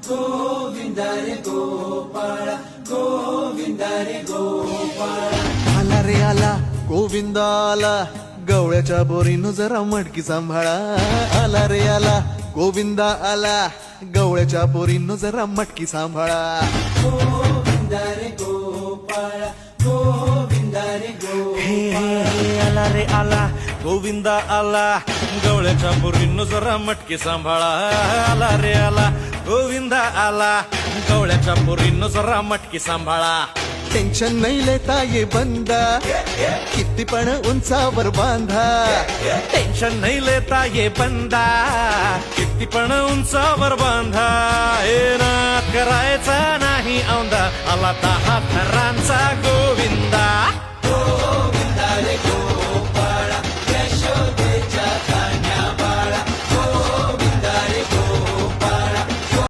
गोविंदा रे गोपाळा गोविंदा रे गोपाळा. आला रे आला गोविंदा आला गवळ्याच्या बोरीनं जरा मटकी सांभाळा. आला रे आला गोविंदा आला गवळ्याच्या बोरीनं जरा मटकी सांभाळा. गोविंदा रे गोपाळा गोविंदा रे गोपाळा. आला रे आला गोविंदा आला गवळ्याच्या पोरींनो जरा मटकी सांभाळा. आला रे आला गोविंदा आला गवळ्याच्या पोरींनो जरा मटकी सांभाळा. टेन्शन नाही लेता ये बंदा किती पण उंचावर बांधा. टेन्शन नाही लेता ये बंदा किती पण उंचावर बांधा. हे ना करायचा नाही औंदा आला 10 थरांचा